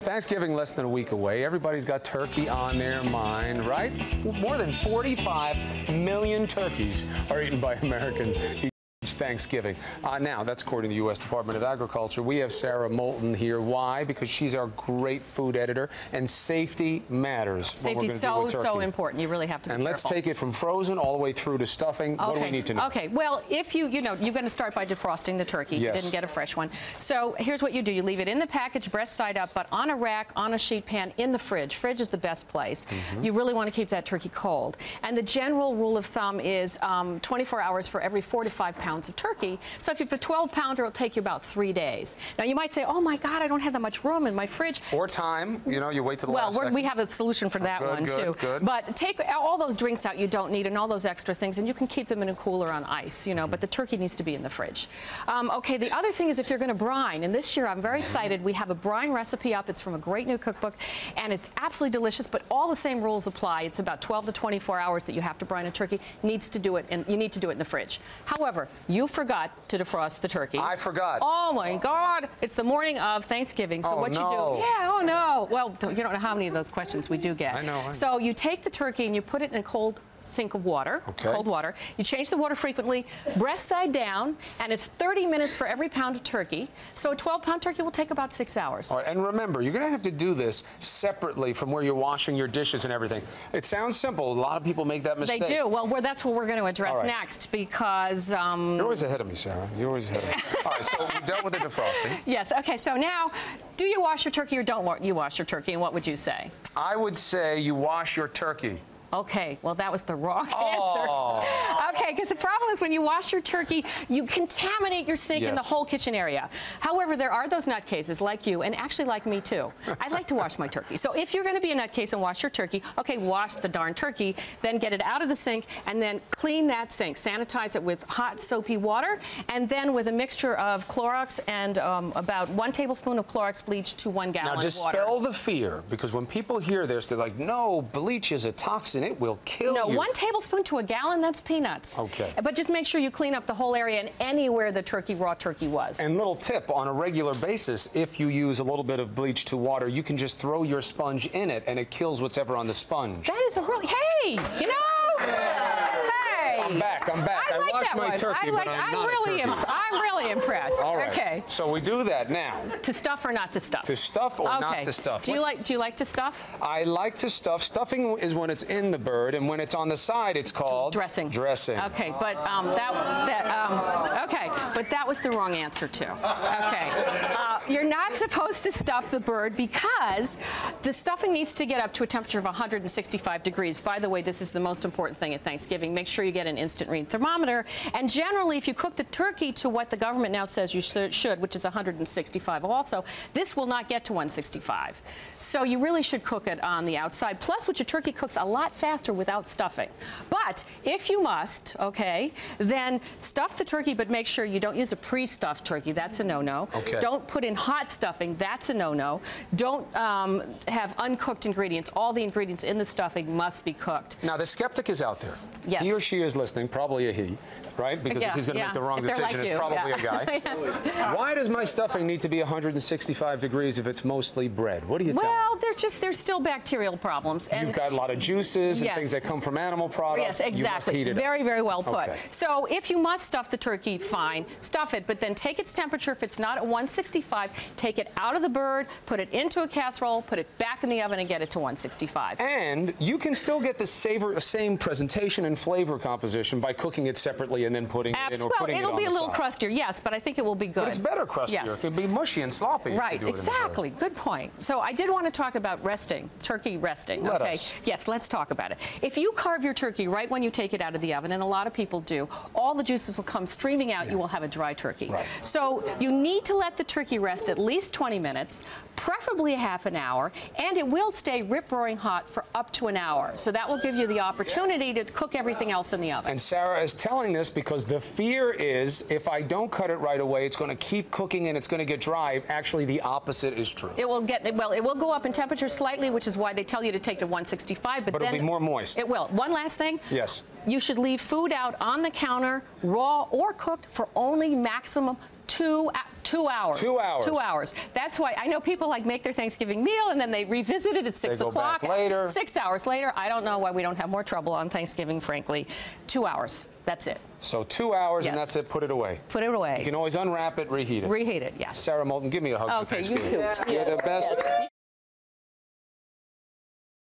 Thanksgiving less than a week away. Everybody's got turkey on their mind, right? More than 45 million turkeys are eaten by Americans each Thanksgiving. Now, that's according to the U.S. Department of Agriculture. We have Sarah Moulton here. Why? Because she's our great food editor, and safety matters. Safety is so important. You really have to be careful. Let's take it from frozen all the way through to stuffing. What do we need to know? Okay, well, if you're going to start by defrosting the turkey if you didn't get a fresh one. So here's what you do. You leave it in the package, breast side up, but on a rack, on a sheet pan, in the fridge. Fridge is the best place. You really want to keep that turkey cold. And the general rule of thumb is 24 hours for every 4 to 5 pounds of turkey. So if you have a 12-pounder, it'll take you about 3 days. Now, you might say, oh, my God, I don't have that much room in my fridge. Or time. You know, you wait till the last second. We have a solution for that one, too. Good. But take all those drinks out you don't need and all those extra things, and you can keep them in a cooler on ice, you know, but the turkey needs to be in the fridge. Okay, the other thing is if you're going to brine, and this year I'm very excited. We have a brine recipe up. It's from a great new cookbook, and it's absolutely delicious, but all the same rules apply. It's about 12 to 24 hours that you have to brine a turkey. You need to do it in the fridge. However, you forgot to defrost the turkey. I forgot. Oh, my God. It's the morning of Thanksgiving. So what you do... Yeah, oh, no. Well, you don't know how many of those questions we do get. I know. So you take the turkey and you put it in a cold sink of water, cold water. You change the water frequently, breast side down, and it's 30 minutes for every pound of turkey. So a 12-pound turkey will take about 6 hours. All right, and remember, you're going to have to do this separately from where you're washing your dishes and everything. It sounds simple. A lot of people make that mistake. They do. Well, that's what we're going to address next because... You're always ahead of me, Sarah. You're always ahead of me. All right, so we dealt with the defrosting. Yes. Okay, so now, do you wash your turkey or don't you wash your turkey, and what would you say? I would say you wash your turkey. Okay, well, that was the wrong answer. Okay, because the problem is when you wash your turkey, you contaminate your sink and the whole kitchen area. However, there are those nutcases like you, and actually like me too. I like to wash my turkey. So if you're going to be a nutcase and wash your turkey, okay, wash the darn turkey, then get it out of the sink, and then clean that sink. Sanitize it with hot, soapy water, and then with a mixture of Clorox and about 1 tablespoon of Clorox bleach to 1 gallon of water. Now, dispel the fear, because when people hear this, they're like, no, bleach is a toxin. It will kill you. No, 1 tablespoon to 1 gallon, that's peanuts. Okay. But just make sure you clean up the whole area and anywhere the raw turkey was. And little tip, on a regular basis, if you use a little bit of bleach to water, you can just throw your sponge in it and it kills whatever on the sponge. That is a really, hey, you know, hey. I'm back. I like washed my one. turkey, but I'm not a turkey. I'm really impressed. All right. Okay. So we do that now. To stuff or not to stuff? To stuff or not to stuff? Do you like to stuff? I like to stuff. Stuffing is when it's in the bird, and when it's on the side, it's called dressing. Dressing. Okay, but but that was the wrong answer too. Okay, you're not supposed to stuff the bird because the stuffing needs to get up to a temperature of 165 degrees. By the way, this is the most important thing at Thanksgiving. Make sure you get an instant read thermometer. And generally, if you cook the turkey to what the government now says you should, which is 165 also, this will not get to 165. So you really should cook it on the outside. Plus, with your turkey cooks a lot faster without stuffing. But if you must, okay, then stuff the turkey, but make sure you don't use a pre-stuffed turkey. That's a no-no. Okay. Don't put in hot stuffing. That's a no-no. Don't have uncooked ingredients. All the ingredients in the stuffing must be cooked. Now, the skeptic is out there. Yes. He or she is listening, probably a he, right? Because if he's going to make the wrong decision, it's probably a guy. Why does my stuffing need to be 165 degrees if it's mostly bread? What do you tell them? Well, there's still bacterial problems. And you've got a lot of juices and things that come from animal products. Yes, exactly. You must heat it very, very well put. Okay. So if you must stuff the turkey, fine, stuff it, but then take its temperature. If it's not at 165, take it out of the bird, put it into a casserole, put it back in the oven, and get it to 165. And you can still get the same presentation and flavor composition by cooking it separately and then putting it in or putting it on the side. Well, it'll be a little crustier, yes, but I think it will be good. But it's better crustier. Yes. It could be mushy and sloppy. Right, exactly. Good point. So I did want to talk about resting, turkey resting. Let us. Yes, let's talk about it. If you carve your turkey right when you take it out of the oven, and a lot of people do, all the juices will come streaming out. You will have a dry turkey. Right. So you need to let the turkey rest at least 20 minutes, preferably a half an hour, and it will stay rip-roaring hot for up to an hour. So that will give you the opportunity to cook everything else in the oven. And Sarah is telling this because the fear is if I don't cut it right away, it's going to keep cooking and it's going to get dry. Actually, the opposite is true. It will it will go up in temperature slightly, which is why they tell you to take to 165, but then it'll be more moist. It will. One last thing. Yes. You should leave food out on the counter, raw or cooked, for only maximum 2 hours. 2 hours. 2 hours. That's why I know people like make their Thanksgiving meal and then they revisit it at 6 o'clock. Back later. 6 hours later. I don't know why we don't have more trouble on Thanksgiving, frankly. 2 hours. That's it. So 2 hours, Yes. and that's it. Put it away. Put it away. You can always unwrap it, reheat it. Reheat it, yes. Sarah Moulton, give me a hug for Okay, you Thanksgiving. too. You're the best.